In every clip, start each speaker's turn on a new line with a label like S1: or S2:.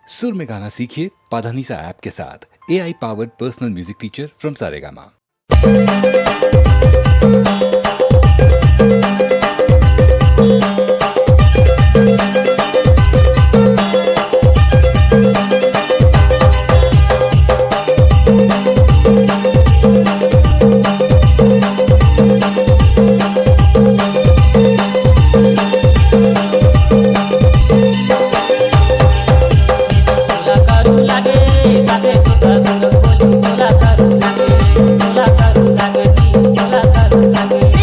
S1: सुर में गाना सीखिए पाधानीसा ऐप के साथ। AI powered personal music teacher from Saregama.
S2: बोला करू लागे जी बोला करू लागे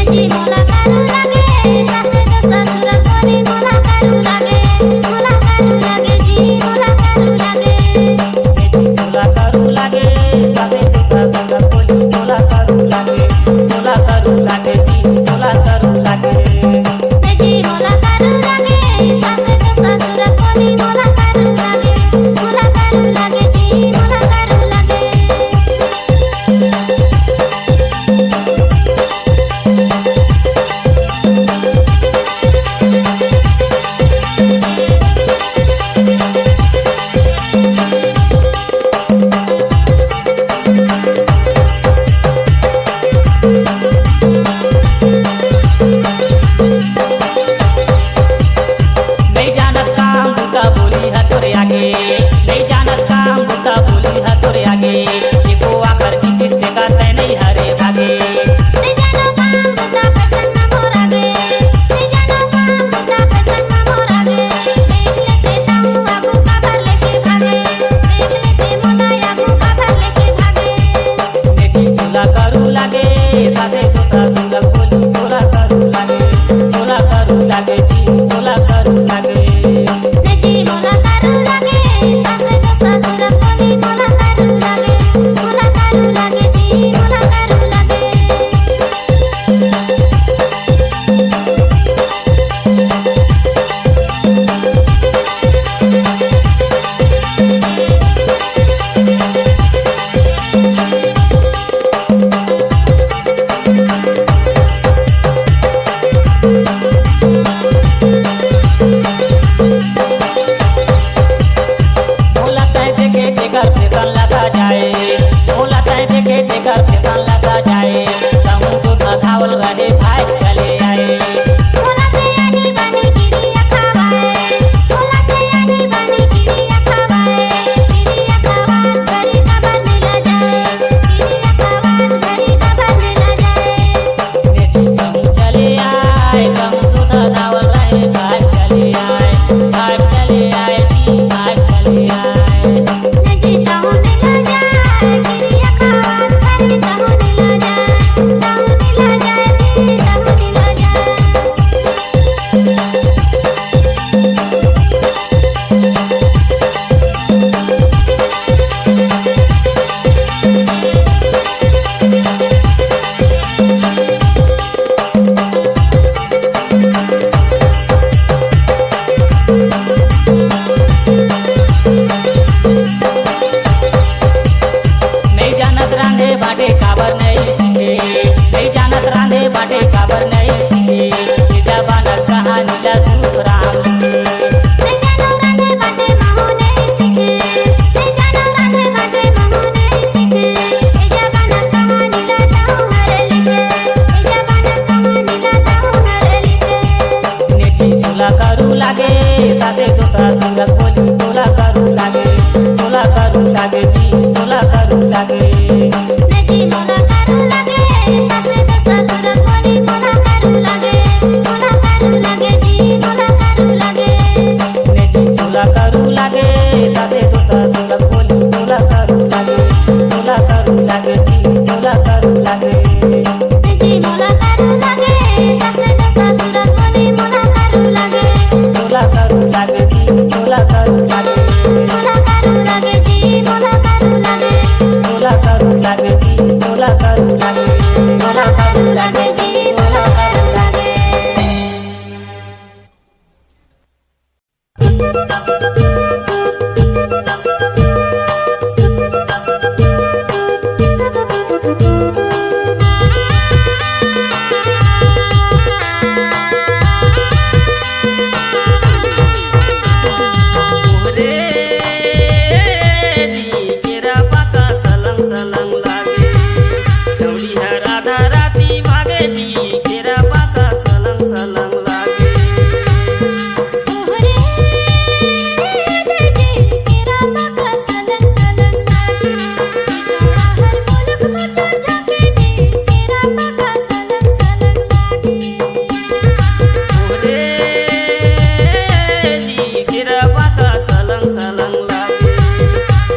S2: सलंग लागे।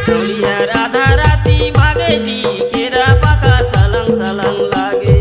S2: छौड़िया राधा राती भागे जी केरा पाका सलंग सलंग लागे।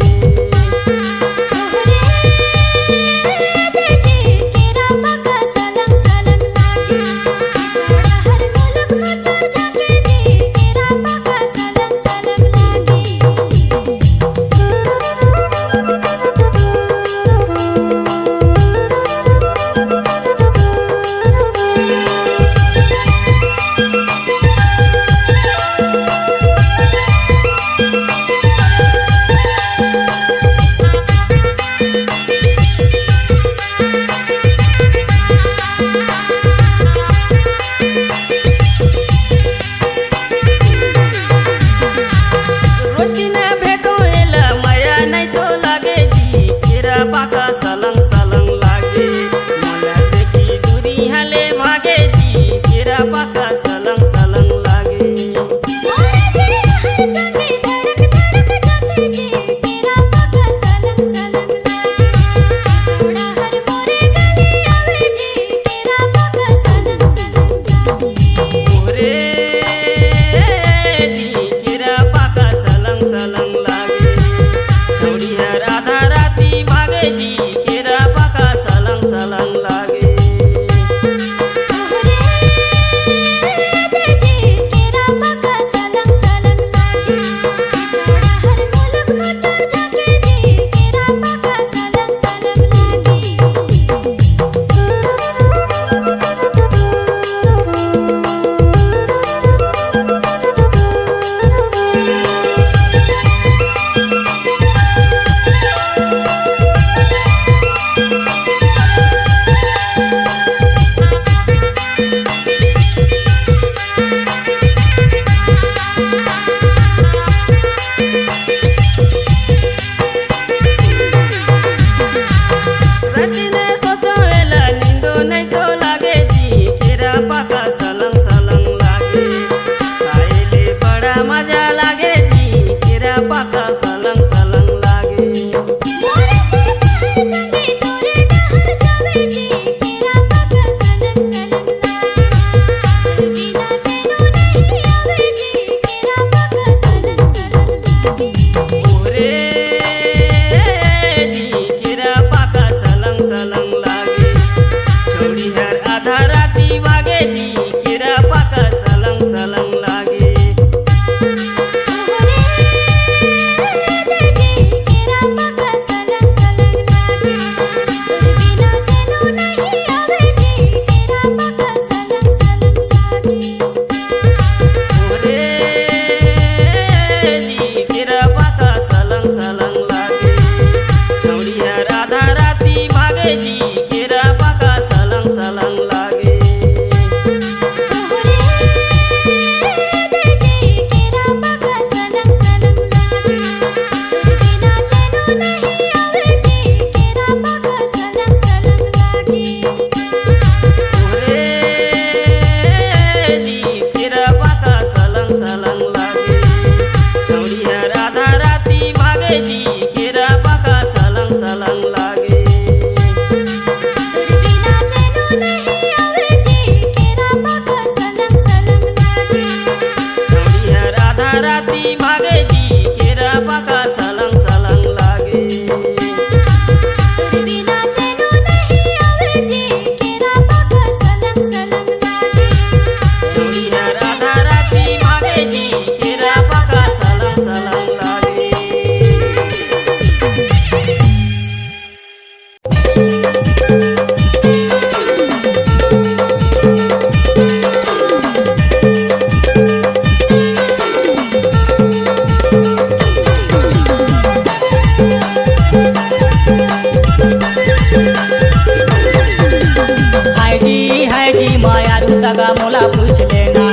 S3: सगा मोला पूछ लेना,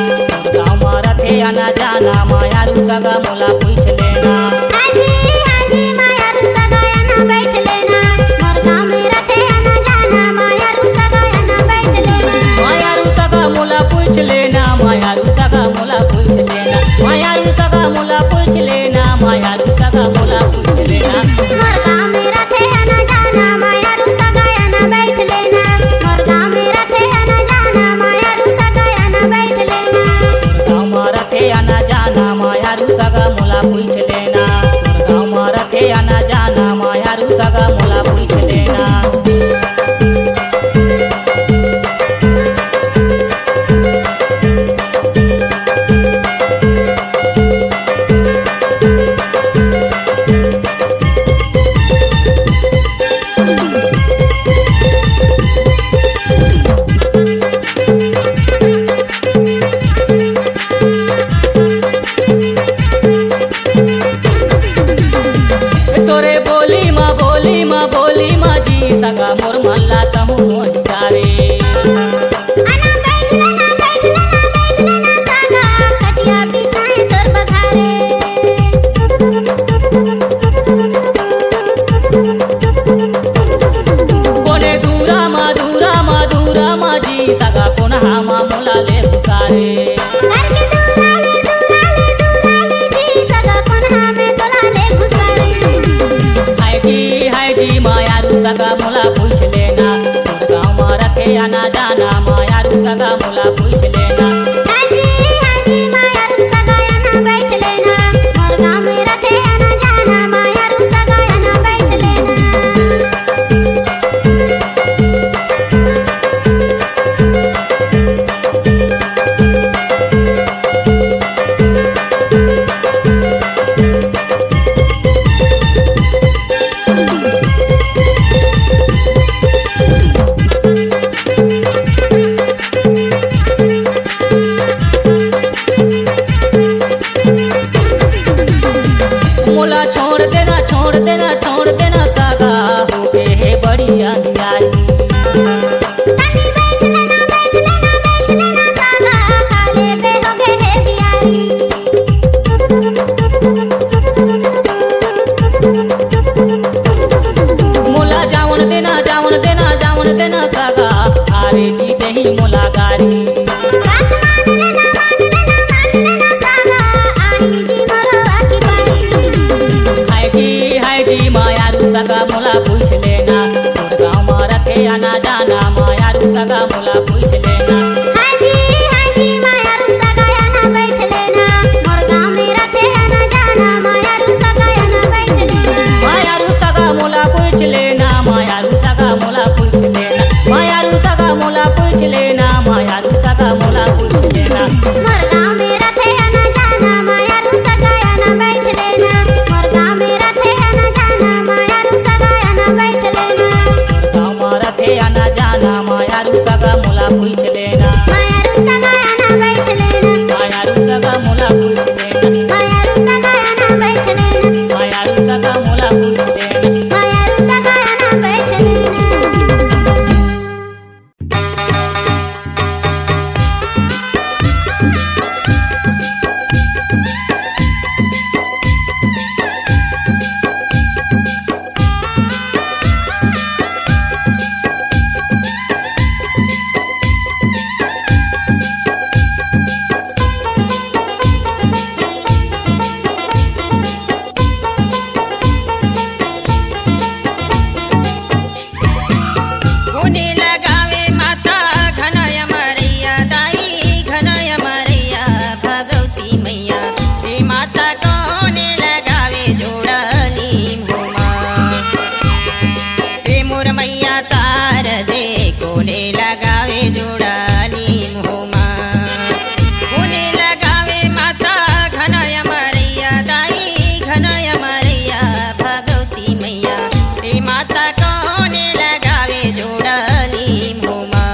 S3: गाँव में रथे आना जाना मायारू सगा मोला पूछ लेना।
S4: हाजी हाजी मायारू सगा आना बैठ लेना, मोर गाँव में रथे आना जाना मायारू सगा आना बैठ लेना।
S3: मायारू सगा मोला पूछ लेना, मायारू सगा मोला पूछ लेना, मायारू सगा मोला पूछ लेना, मायारू सगा मोला पूछ लेना।
S4: मोर गाँव में रथे आना जाना मायारू सगा आना बैठ लेना, मोर गाँव में रथे आना जाना मायारू सगा आना
S3: दुआरे।
S4: घर के दुलाले दुलाले दुलाले जी सगा कोन्हा में दुलाले घुसाई।
S3: हाय जी मायारू सगा मोला पूछ लेना, तोर गाँव में रखे आना जाना मायारू सगा मोला पूछ लेना।
S4: हाजी मायारू सगाया ना बैठ लेना, मोर गाँव में रखे आना जाना मायारू सगाया ना बैठ लेना।
S3: मोला छोड़ देना छोड़ देना छोड़ देना सगा हो गए है बड़ी अंधियारी।
S4: तनी बैठ लेना बैठ लेना बैठ लेना सागा काले पे हो गए है बियारी।
S3: मोला जावन देना जावन देना जावन देना सगा अरे जी दही मोला गारी।
S4: बात मान लेना सागा आई जी मरवा की बारी।
S3: हाय जी मायारू सगा मोला पूछ लेना, तोर गाँव में रखे आना जाना मायारू सगा मोला पूछ लेना।
S4: हाजी मायारू सगाया ना बैठ लेना, मोर गाँव में रखे आना जाना मायारू सगाया ना बैठ लेना।
S3: मायारू सगा मोला पूछ लेना मायारू सगा मोला पूछ लेना मायारू सगा मोला पूछ लेना मायारू सगा मोला पूछ लेना।
S4: मोर गाँव में रखे आना जाना मायारू सगाया ना बैठ लेना, मोर गाँव में रखे आना जाना मायारू सगाया ना बैठ लेना।
S3: गाँव में रखे आना जाना मायारू सगा मोला पूछ लेना।
S4: मायारू सगाया ना बैठ लेना,
S3: मायारू सगा मोला पूछ लेना
S4: मायारू सगाया ना बैठ लेना,
S3: मायारू सगा मोला पूछ लेना।
S4: मायारू सगाया ना बैठ लेना।
S5: कोने लगावे माता घनय मरैया दाई घनय मरैया भगवती मैया हे माता कोने लगावे जोड़ली भूमा हे मोर मैया तार दे कोने लगावे जोड़ली भूमा कोने लगावे माता घनय मरैया दाई घनय मरैया भगवती मैया हे माता कोने लगावे जोड़ली भूमा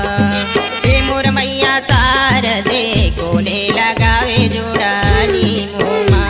S5: हे मोर मैया तार दे कोने लगावे जोड़ली भूमा।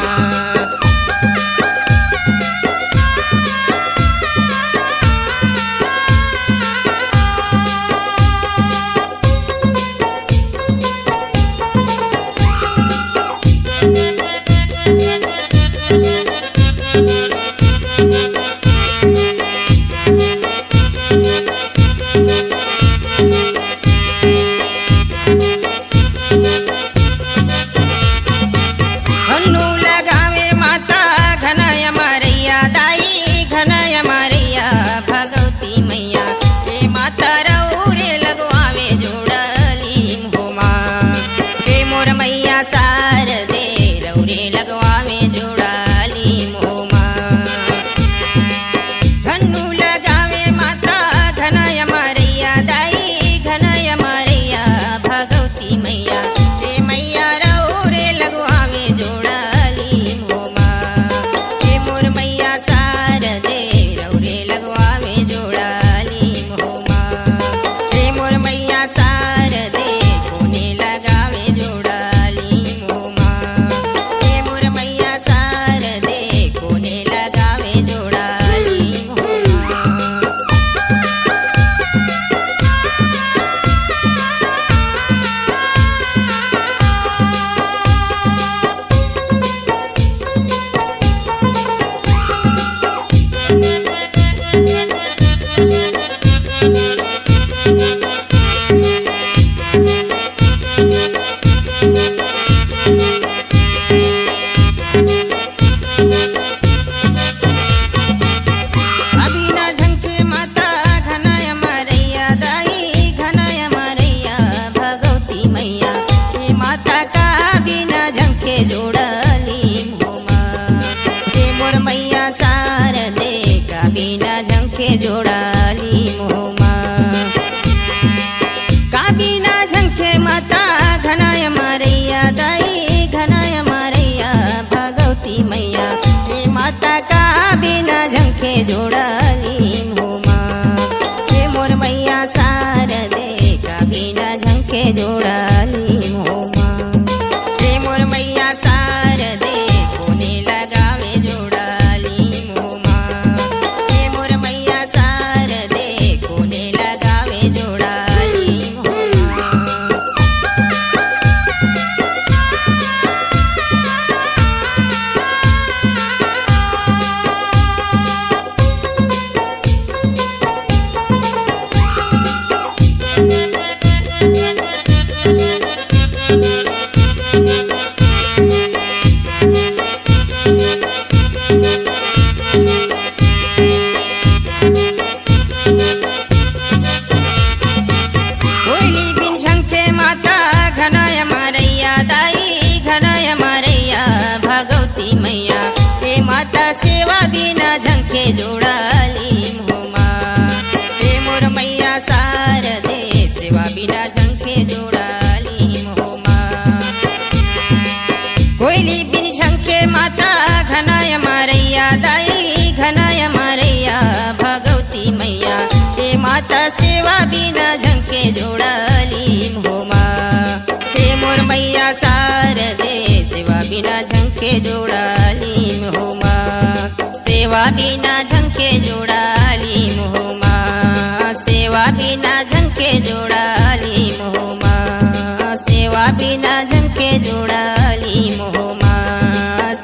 S5: हन्नू लगावे माता घनय मरैया दाई घनय मरैया भगवती मैया हे माता रौरे लगवावे जोड़ली भूमा हे मोर मैया सार दे रौरे लगवावे जोड़ली भूमा। हन्नू लगावे माता घनय मरैया दाई घनय मरैया भगवती मैया हे मैया रौरे लगवावे जोड़ली भूमा हे मोर मैया सार दे रौरे लगवावे जोड़ली भूमा हे मोर मैया सार दे कोने लगावे जोड़ली माता का बिना झंखे जोड़ाली मुहुमा हे मोर मैया शारदे का बिना झंखे जोड़ाली मुहुमा का बिना झंखे माता घनाय मारैया दाई घनाय मारैया भगवती मैया हे माता का बिना झंखे जोड़ाली मुहुमा हे मोर मैया शारदे का बिना झंखे जोड़ाली मुहुमा हे मोर मैया शारदे कोने लगावे जोड़ाली मुहुमा हे मोर मैया शारदे कोने लगावे जोड़ाली मुहुमा कोयली बिन झंखे माता घनाय मारैया दाई घनाय मारैया भगवती मैया हे माता सेवा बिना झंखे जोड़ाली मुहुमा हे मोर मैया शारदे सेवा बिना झंखे जोड़ाली मुहुमा कोयली बिन झंखे माता घनाय मारैया दाई घनाय मारैया भगवती मैया हे माता सेवा बिना झंखे जोड़ाली मुहुमा हे मोर मैया शारदे सेवा बिना झंखे जोड़ाली मुहुमा सेवा बिना झंखे जोड़ाली मुहुमा सेवा बिना झंखे जोड़ाली मुहुमा सेवा बिना झंखे जोड़ाली मुहुमा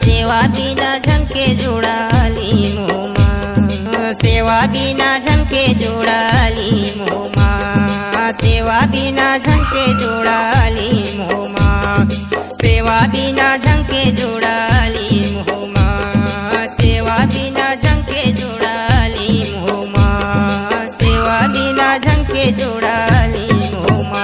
S5: सेवा बिना झंखे जोड़ाली मुहुमा सेवा बिना झंखे जोड़ाली मुहुमा सेवा बिना झंखे जोड़ाली मुहुमा सेवा बिना झंखे जोड़ाली मुहुमा सेवा बिना झंखे जोड़ाली मुहुमा सेवा बिना झंखे जोड़ाली मुहुमा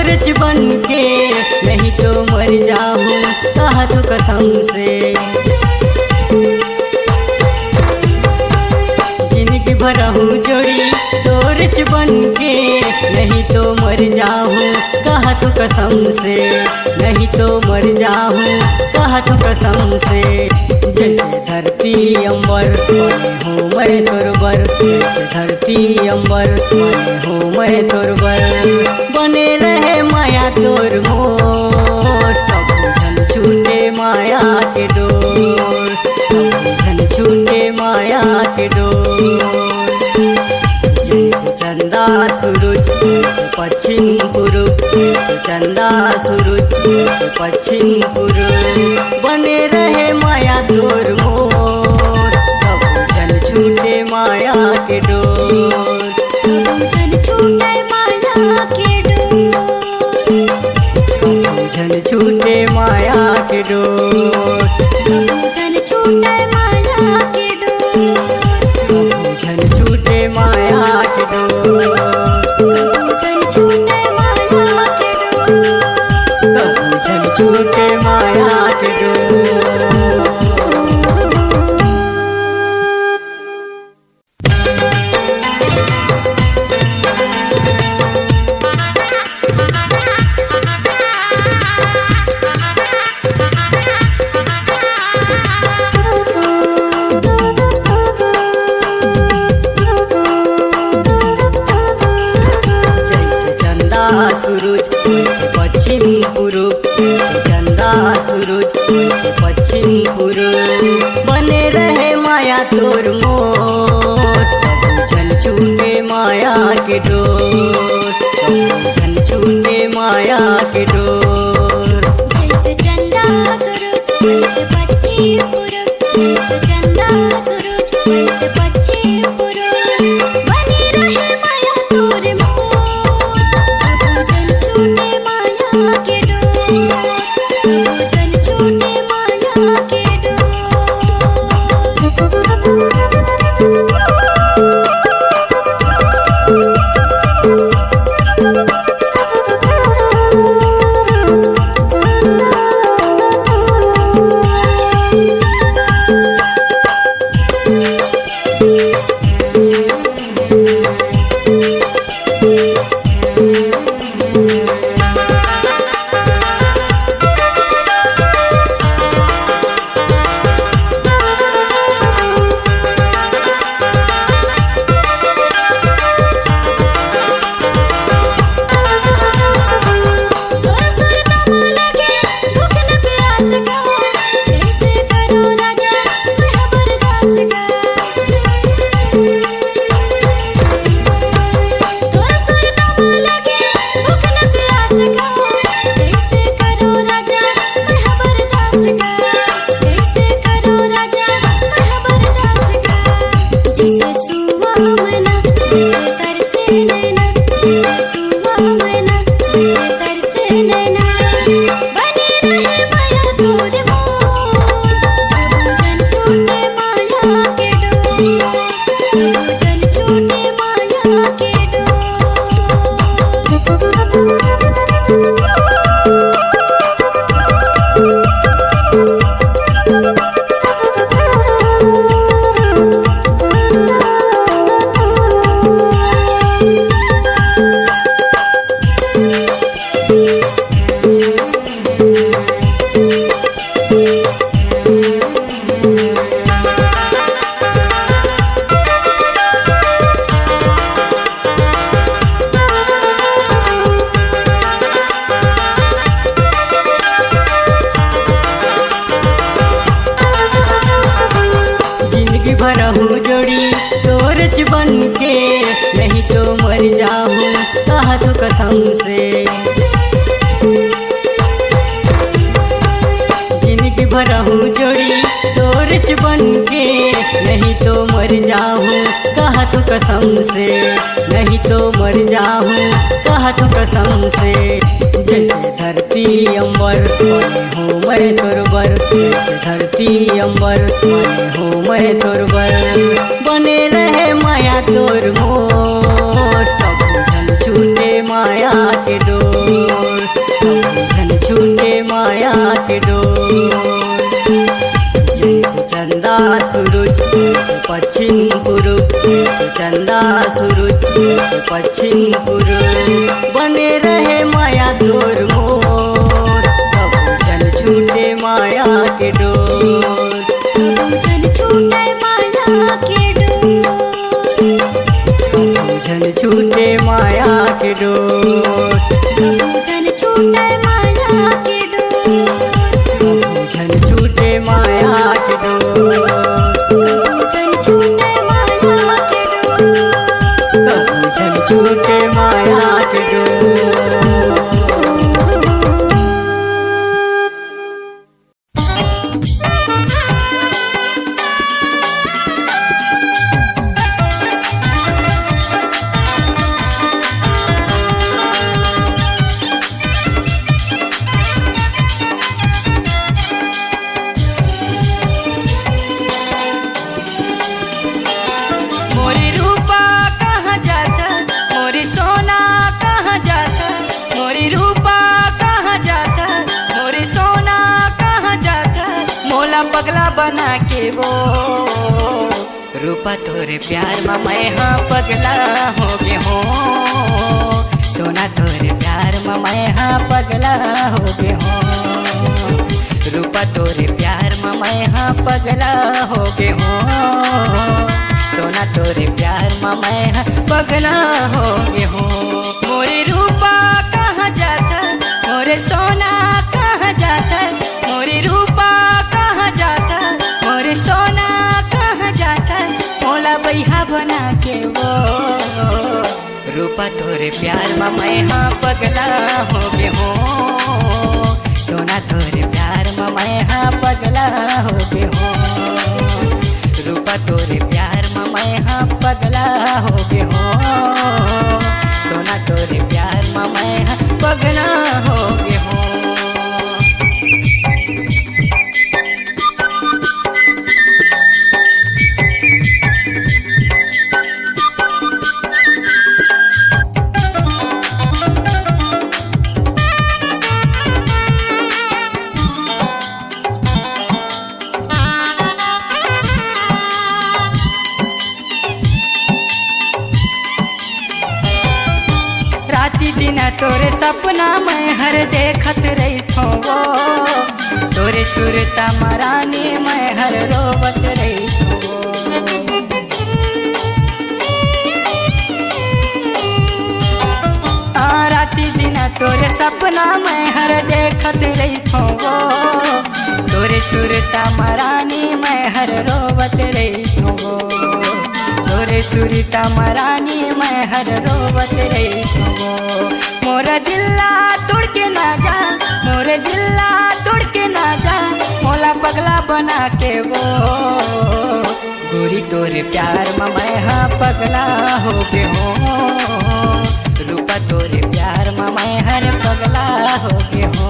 S3: तोरच बन के, नहीं तो मर जाऊं कहा तू कसम से। जिंदगी भर हूँ जोड़ी तोरच बन के, नहीं तो मर जाऊं कहा तू कसम से, नहीं तो मर जाऊं कहा तू कसम से। जैसे धरती अंबर माने हूँ मैं तोरबर, जैसे धरती अंबर माने हूँ मैं तोरबर। बने रहे माया तोर मोर, तब धन छूटे माया के डोर, तब धन छूटे माया के डोर। जैसे चंदा सूरज जैसे पश्चिम पूरब, जैसे चंदा सूरज जैसे पश्चिम पूरब। बने रहे माया तोर मोर, तब जन छूटे माया के डोर,
S4: तब जन छूटे माया के डोर,
S3: तब जन छूटे माया के डोर,
S4: तब जन छूटे माया के डोर,
S3: तब जन छूटे माया के डोर,
S4: तब जन छूटे माया के डोर।
S3: तब जन छूटे माया के डोर। सूरज वैसे पश्चिम पूरब, जैसे चंदा सूरज वैसे पश्चिम पूरब। बने रहे माया तोर मोर, तब जन छूटे माया के डोर, तब जन छूटे माया के डोर।
S4: जैसे चंदा सूरज वैसे पश्चिम पूरब, जैसे चंदा सूरज वैसे पश्चिम पूरब। बनी रहे माया तोर मोर, तब जन छूटे माया के डोर, तब जन छूटे माया के डोर। भरहूँ जोड़ी तोरच बन के, नहीं तो मर जाऊँ कहा तू कसम से। जिंदगी भरहूँ जोड़ी तोरच बन के, नहीं तो मर जाऊँ कहा तू कसम से, नहीं तो मर जाऊँ कहा तू कसम से। जैसे धरती अंबर माने हूँ मैं तोरबर, जैसे धरती अंबर माने हूँ मैं तोरबर। बने रहे माया तोर मोर, तब धन छूटे माया के डोर,
S3: धन छूटे माया के डोर। जैसे चंदा सूरज जैसे पश्चिम पूरब, जैसे चंदा सूरज जैसे पश्चिम पूरब, बने रहे माया तोर मोर। कबू जन छूटे माया के डोर,
S4: कबू जन छूटे माया के डोर।
S3: कबू जन छूटे माया के डोर,
S4: कबू जन छूटे माया के डोर।
S3: कबू जन छूटे माया के डोर,
S4: कबू जन छूटे माया के डोर।
S3: कबू जन छूटे माया के डोर।
S2: मोरी रूपा कहाँ जाता, मोरी सोना कहाँ जाता, मोरी रूपा कहाँ जाता, मोरी सोना कहाँ जाता, मोला पगला बना के वो रूपा तोरे प्यार में मैं हाँ पगला हो गए हो। सोना तोरे प्यार में मैं हाँ पगला हो गए हो। रूपा तोरे प्यार में मैं हाँ पगला हो गए हो। सोना तोरे प्यार में मैं हाँ पगला हो गए हो। मोरे रूपा कहाँ जाता, मोरे सोना कहाँ जाता, मोरे रूपा कहाँ जाता, मोरे सोना कहाँ जाता, मोला बैहा बना के वो रूपा तोरे प्यार में मैं हाँ पगला हो गए हो। सोना तोरे प्यार में मैं हाँ पगला हो गए हो। रूपा तोरे प्यार में मैं हाँ पगला हो गए हो। सोना तोरे प्यार में मैं हाँ पगला हो गए हो। राती दिन तोरे सपना मैं हर देखत रही थो वो, तोरे सुरता मरानी मैं हर रोवत रही थो। राती दिन तोरे सपना मैं हर देखत रही थो वो, तोरे सुरता मरानी मैं हर रोवत रही थो। तोरे सुरता मरानी मैं हर रोवत रही थो। मोरा दिल्ला तोड़ के ना जा, मोरे दिल्ला तोड़ के ना जा, मोला पगला बना के वो गोरी तोरे प्यार में मैं हाँ पगला हो गए हो। रूपा तोरे प्यार में मैं हर पगला हो गए हो।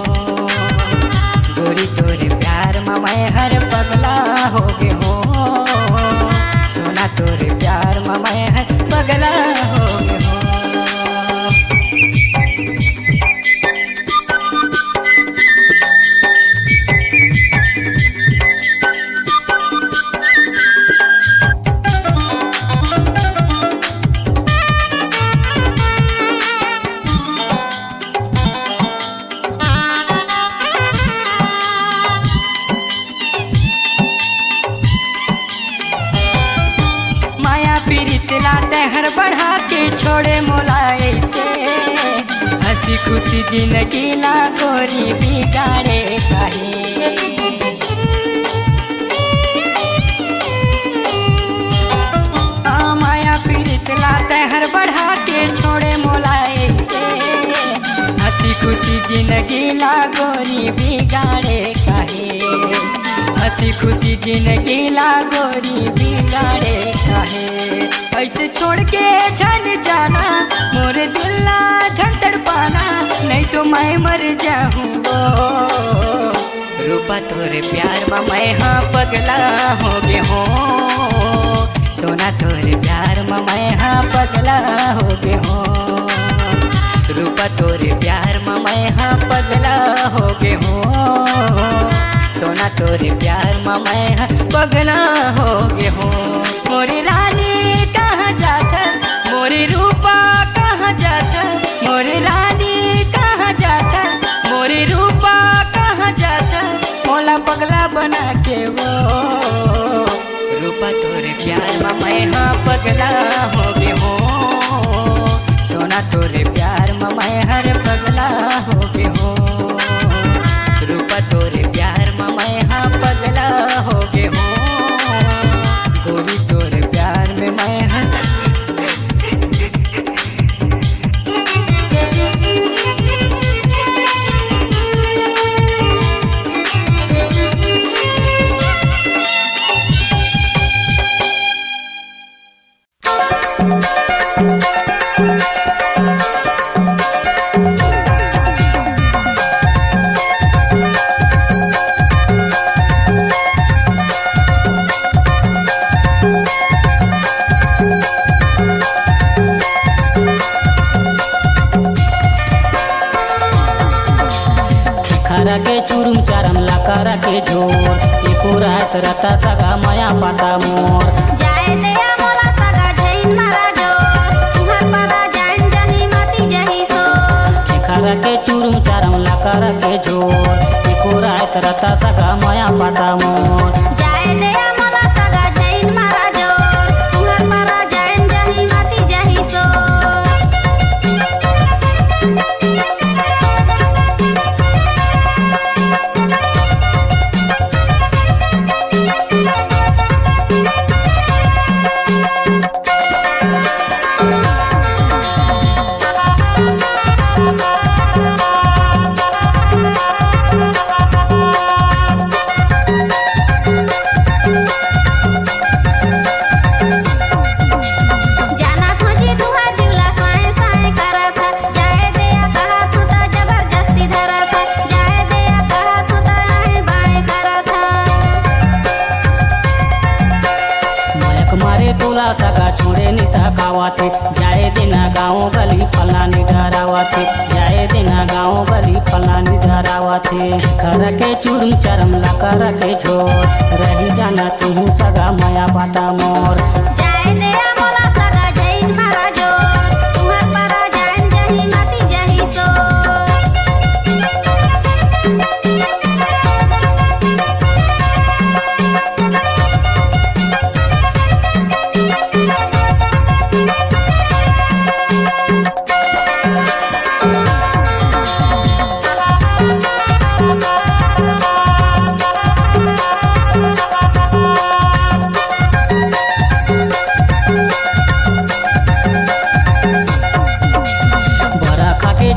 S2: गोरी तोरे प्यार में मैं हर पगला हो गए हो। सोना तोरे प्यार में मैं हर पगला हो गए हो। हर बढ़ा के छोड़े मोलाए से, हंसी खुशी जिंदगी ला गोरी बिगाड़े काहे। माया पीड़ित लाते हर बढ़ा के छोड़े मोलाए से, हंसी खुशी जिंदगी ला गोरी बिगाड़े काहे। हंसी खुशी जिंदगी ला गोरी बिगाड़े काहे। ऐसे छोड़ के झंड जाना, मोरे दिल्ला झंडर पाना, नहीं तो मैं मर जाऊंगा। रूपा तोरे प्यार में मैं हाँ पगला हो गए हो। सोना तोरे प्यार में मैं हाँ पगला हो गए हो। रूपा तोरे प्यार में मैं हाँ पगला होगे हो सोना तोरे प्यार में मैं पगला होगे हो मोरी रानी कहाँ जाता मोरी रूपा कहाँ जाता मोरी रानी कहाँ जाता मोरी रूपा कहाँ जाता मोला पगला बना के वो रूपा तोरे प्यार में मैं हाँ पगला होगे हो सोना तोरे प्यार में मैं हर पगला होगे हो रूपा तोरे प्यार में मैं हाँ पगला होगे हो गोरी तोरे प्यार में मैं हर
S3: खरा के चुरुम चारम लाकारा के झोर एको रात रता सगा माया पाता मोर
S5: जाए दया मोला सगा जैन मारा जोर तुहर पारा जान जही मती जही सो
S3: खरा के चुरुम चारम लाकारा के झोर एको रात रता सगा माया पाता मोर
S5: जाए दया मोला सगा जैन मारा जोर तुहर पारा जान जही मती जही सो
S3: तोला सगा छोड़े निशा खावाते जाए देना गाँव गली फलानी डरावाते जाए देना गाँव गली फलानी डरावाते खरा के चूरम चरम ला कर के छोड़ रही जाना तू सगा माया बाता मोर
S5: जाए दया मोला सगा जैन मारा जोर तुहर पारा जान जही मती जही सो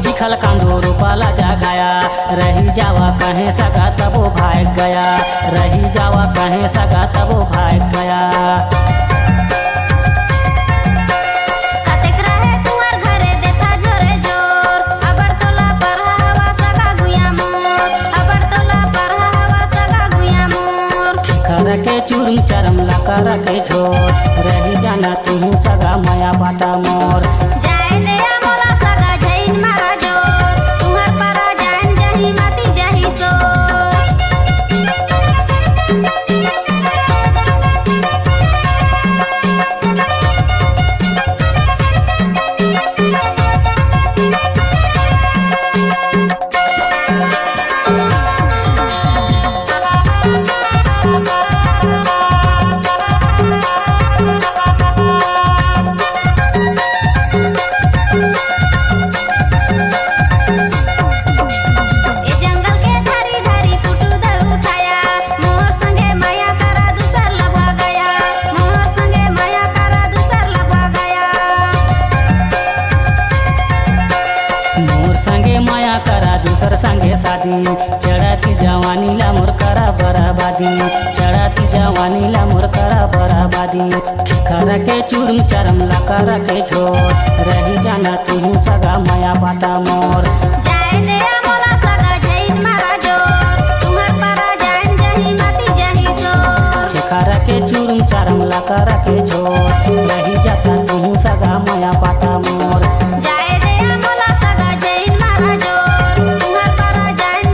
S3: चिखल कांदो रोपाला जा गया रही जावा कहे सगा तबो भाग गया रही जावा कहे सगा तबो भाग गया
S5: कतेक रहे तुहर घरे देखा जोरे जोर अबर तोला पर हवा सगा गुया मोर अबर तोला पर हवा सगा गुया मोर
S3: खर के चूरम चरम ला कर के छोड़ रही जाना तू सगा माया बाता मोर
S5: जाए दया मोला सगा जैन मारा जोर तुहर पारा जान जही मती जही सो
S3: संगे शादी चढ़ाती जवानी ला मोर करा बराबादी चढ़ाती जवानी ला मोर करा बराबादी खर के चूरम चरम ला कर के छोड़ रही जाना तू सगा माया बाता मोर
S5: जाए दया मोला सगा जैन मारा जोर तुहर पारा जान जही मती जही सो
S3: खर के चूरम चरम ला कर के छोड़ रही जाता तू सगा माया बाता मोर
S5: जाए दया मोला सगा जैन मारा जोर तुहर पारा जान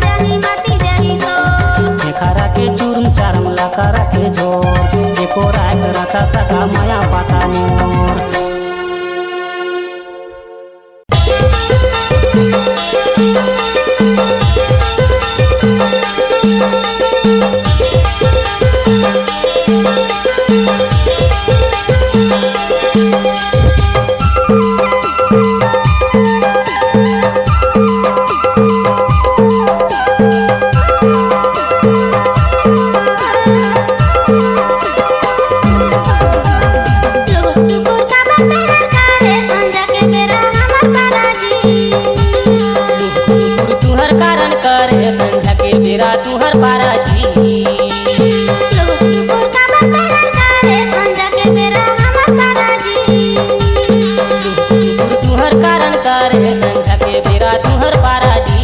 S3: करे संझा के बेरा तुहर पारा जी
S5: टुकुर का बतन करे संझा के बेरा हमर पाराजी
S3: तुहर कारण करे संझा के बेरा तुहर पारा जी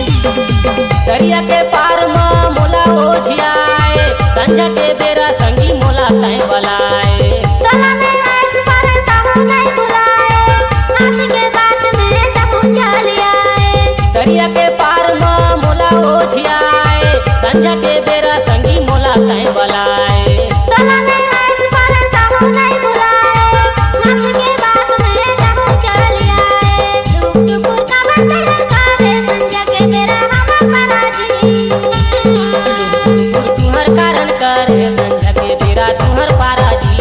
S3: दरिया के पार माँ मोला ओझियाए संझा के बेरा संगी मोला तय बलाए
S5: तोला में आइस पर तब नहीं बुलाए हंस के बात में तब चल आए
S3: दरिया के पार माँ मोला ओझियाए संझा के बेरा संगी मोला तय बलाए
S5: तोला में आइस पर तब नहीं बुलाए हंस के बात में तब चल आए टुकुर का बतन करे संझा के बेरा हमर पाराजी
S3: तुहर कारण करे संझा के बेरा तुहर पारा जी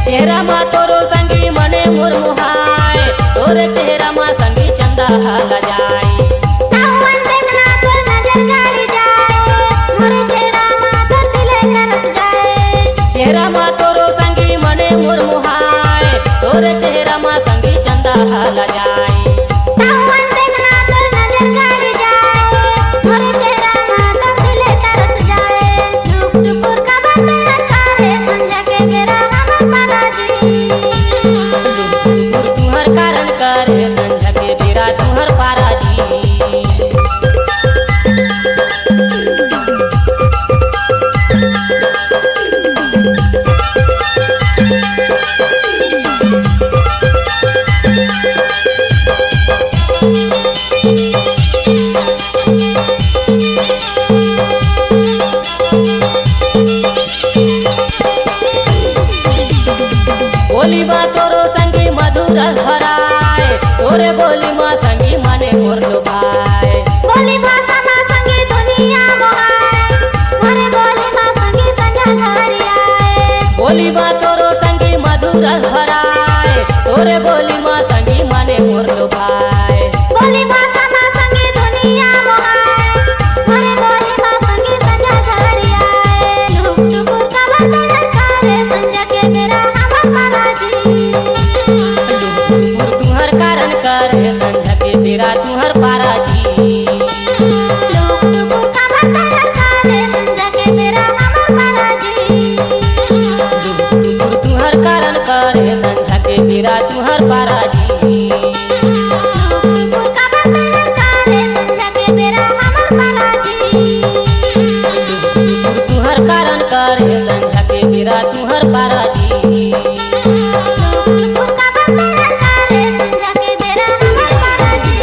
S3: चेहरा मा तोरो संगी मने मुरमुहाए तोरे चेहरा मा संगी चंदा हाला जाए
S5: तावन देखना तो नजर गाड़ी जाए मोरे चेहरा माथा दिले तरस जाए
S3: चेहरा मा तोरो संगी मने मुरमुहाए तोरे चेहरा मा संगी चंदा हाला जाए
S5: तावन देखना तो नजर गाड़ी जाए मोरे चेहरा माथा दिले तरस जाए टुकुर का बतन करे संझा के बेरा हमर पाराजी
S3: तुहर कारण करे संझा के बेरा तुहर पारा जी बोली बा तोरो संगी मधुर भराए तोरे बोली मा संगी मने मोर लोभाए
S5: बोली भाषा मा संगे दुनिया मोहाए मोरे बोली मा संगे संझा घर आए
S3: बोली बा तोरो संगी मधुर भराए तोरे बोली मा संगी मने मोर लोभाए
S5: बोली भाषा मा संगे दुनिया मोहाए मोरे बोली मा संगे संझा घर आए टुकुर का बतन करे संझा के बेरा हमर पाराजी
S3: तुहर कारण करे संझा के बेरा तुहर पारा जी
S5: टुकुर का बतन करे संझा के बेरा हमर पाराजी
S3: तुहर कारण करे संझा के बेरा तुहर पारा जी
S5: टुकुर का बतन करे संझा के बेरा हमर पाराजी
S3: तुहर कारण करे संझा के बेरा तुहर पारा जी
S5: टुकुर का बतन करे संझा के बेरा हमर पाराजी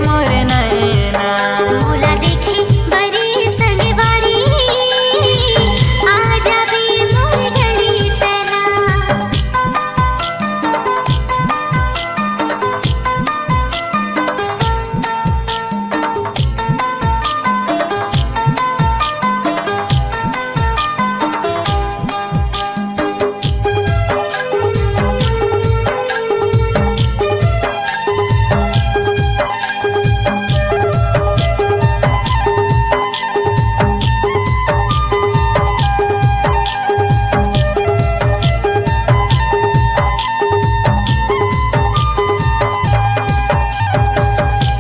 S3: मोर नैना।
S5: मोला देखी बड़ी संगवारी आ जाबे मोर गली तेरा।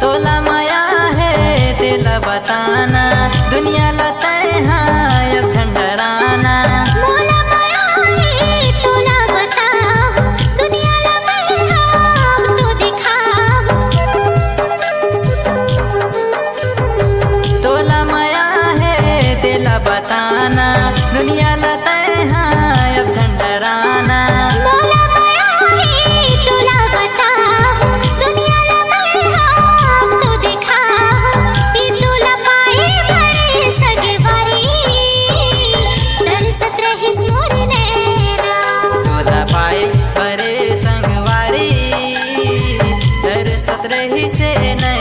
S3: तोला माया है तेला बताना, दुनिया लता हाँ अब झंडराना।
S5: मोला माया है तोला बता, दुनिया ला मैं हम तो दिखा।
S3: तोला माया है तेला बताना, दुनिया लता हाँ अब झंडराना।
S5: मोला माया है तोला बता, दुनिया ला मैं हम तो दिखा। ई तोला पाए बड़े सगवारी, तरसत रहिस मोर नैना।
S3: तोला पाए बरे संगवारी, दरसत रही से न